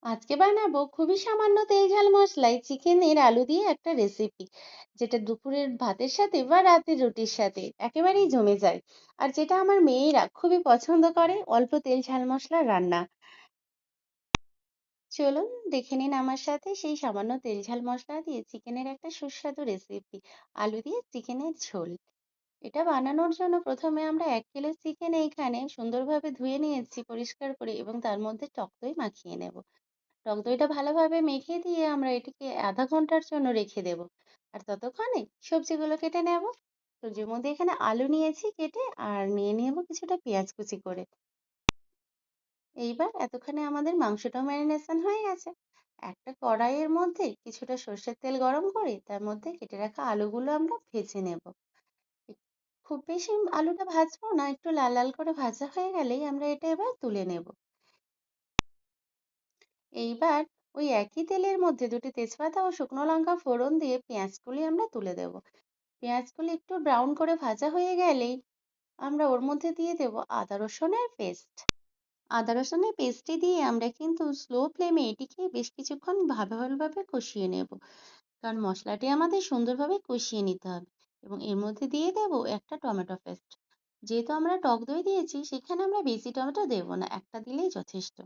আজকে বানাবো খুবই সামান্য তেল ঝাল মশলায় চিকেনের আলু দিয়ে একটা রেসিপি, যেটা দুপুরের ভাতের সাথে বা রাতের রুটির সাথে একেবারেই জমে যায়। আর যেটা আমার মেয়েরা খুবই পছন্দ করে, অল্প তেল ঝাল মশলার রান্না। চলুন দেখে নিন আমার সাথে সেই সামান্য তেল ঝাল মশলা দিয়ে চিকেনের একটা সুস্বাদু রেসিপি, আলু দিয়ে চিকেনের ঝোল। এটা বানানোর জন্য প্রথমে আমরা 1 কিলো চিকেন এইখানে সুন্দরভাবে ধুয়ে নিয়েছি পরিষ্কার করে, এবং তার মধ্যে টক দই মাখিয়ে নেব। টক দইটা ভালোভাবে মেখে দিয়ে আমরা এটিকে আধা ঘন্টার জন্য রেখে দেব। আর ততক্ষণে সবজিগুলো কেটে নেব। সবজির মধ্যে এখানে আলু নিয়েছি কেটে, আর নিয়ে নেব কিছুটা পেঁয়াজ কুচি করে। এইবার এতক্ষণে আমাদের মাংসটা ম্যারিনেশন হয়ে গেছে। একটা কড়াইয়ের মধ্যে কিছুটা সর্ষের তেল গরম করে তার মধ্যে কেটে রাখা আলুগুলো আমরা ভেজে নেব। খুব বেশি আলুটা ভাজবো না, একটু লাল লাল করে ভাজা হয়ে গেলেই আমরা এটা এবার তুলে নেব। এইবার ওই একই তেলের মধ্যে দুটি তেজপাতা ও শুকনো লঙ্কা ফোড়ন দিয়ে পেঁয়াজগুলি আমরা তুলে দেব। পেঁয়াজগুলি একটু ব্রাউন করে ভাজা হয়ে গেলেই আমরা ওর মধ্যে দিয়ে দেব আদা রসুনের পেস্ট। আদা রসুনের পেস্টটি দিয়ে আমরা কিন্তু স্লো ফ্লেমে এটিকে বেশ কিছুক্ষণ ভালোভাবে কষিয়ে নেব, কারণ মশলাটি আমাদের সুন্দরভাবে কষিয়ে নিতে হবে। এবং এর মধ্যে দিয়ে দেব একটা টমেটো পেস্ট। যেহেতু আমরা টক দই দিয়েছি, সেখানে আমরা বেশি টমেটো দেবো না, একটা দিলেই যথেষ্ট।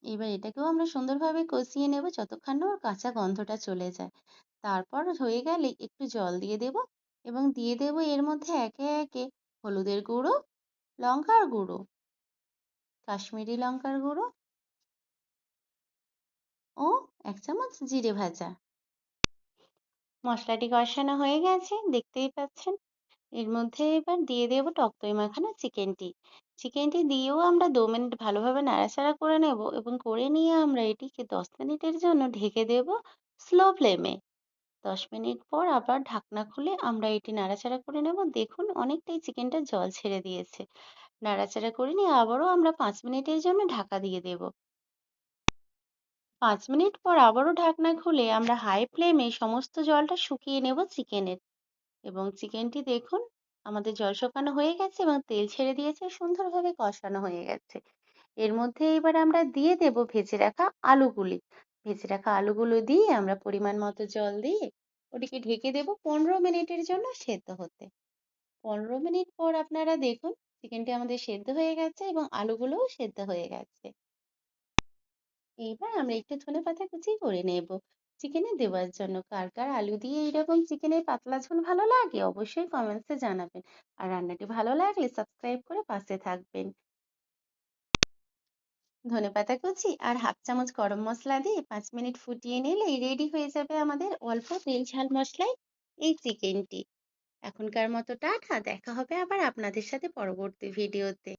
এবার এটাকেও আমরা সুন্দরভাবে কষিয়ে নেব যতক্ষণ না ওর কাঁচা গন্ধটা চলে যায়। তারপর হয়ে গেলে একটু জল দিয়ে দেব, এবং দিয়ে দেব এর মধ্যে একে একে হলুদের গুঁড়ো, লঙ্কার গুঁড়ো, কাশ্মীরি লঙ্কার গুঁড়ো ও 1 চামচ জিরে ভাজা। মশলাটি কষানো হয়ে গেছে, দেখতেই পাচ্ছেন। এর মধ্যে এবার দিয়ে দেব টক দই মাখানো চিকেনটি। চিকেনটি দিয়েও আমরা 2 মিনিট ভালোভাবে নাড়াচাড়া করে নেব, এবং করে নিয়ে আমরা এটিকে 10 মিনিটের জন্য ঢেকে দেব স্লো ফ্লেমে। 10 মিনিট পর আবার ঢাকনা খুলে আমরা এটি নাড়াচাড়া করে নেব। দেখুন অনেকটাই চিকেনটা জল ছেড়ে দিয়েছে। নাড়াচাড়া করে নিয়ে আবারও আমরা 5 মিনিটের জন্য ঢাকা দিয়ে দেব। 5 মিনিট পর আবারও ঢাকনা খুলে আমরা হাই ফ্লেমে সমস্ত জলটা শুকিয়ে নেব চিকেনের। এবং চিকেনটি দেখুন আমাদের জল শুকানো হয়ে গেছে এবং তেল ছেড়ে দিয়েছে, সুন্দরভাবে কষানো হয়ে গেছে। এর মধ্যে এবার আমরা দিয়ে দেব ভেজে রাখা আলুগুলি। ভেজে রাখা আলুগুলো দিয়ে আমরা পরিমাণ মতো জল দিয়ে ওটিকে ঢেকে দেব 15 মিনিটের জন্য সেদ্ধ হতে। 15 মিনিট পর আপনারা দেখুন চিকেনটি আমাদের সেদ্ধ হয়ে গেছে এবং আলুগুলোও সেদ্ধ হয়ে গেছে। এইবার আমরা একটু ধনেপাতা কুচি করে নেব চিকেনে দেওয়ার জন্য। কার কার আলু দিয়ে এইরকম চিকেনের পাতলা ঝোল ভালো লাগে অবশ্যই কমেন্টসে জানাবেন। আর রান্নাটি ভালো লাগলে সাবস্ক্রাইব করে পাশে থাকবেন। ধনেপাতা কুচি আর 1/2 চামচ গরম মশলা দিয়ে 5 মিনিট ফুটিয়ে নিলেই রেডি হয়ে যাবে আমাদের অল্প তেল ঝাল মশলায় এই চিকেনটি। এখনকার মতো টাটা, দেখা হবে আবার আপনাদের সাথে পরবর্তী ভিডিওতে।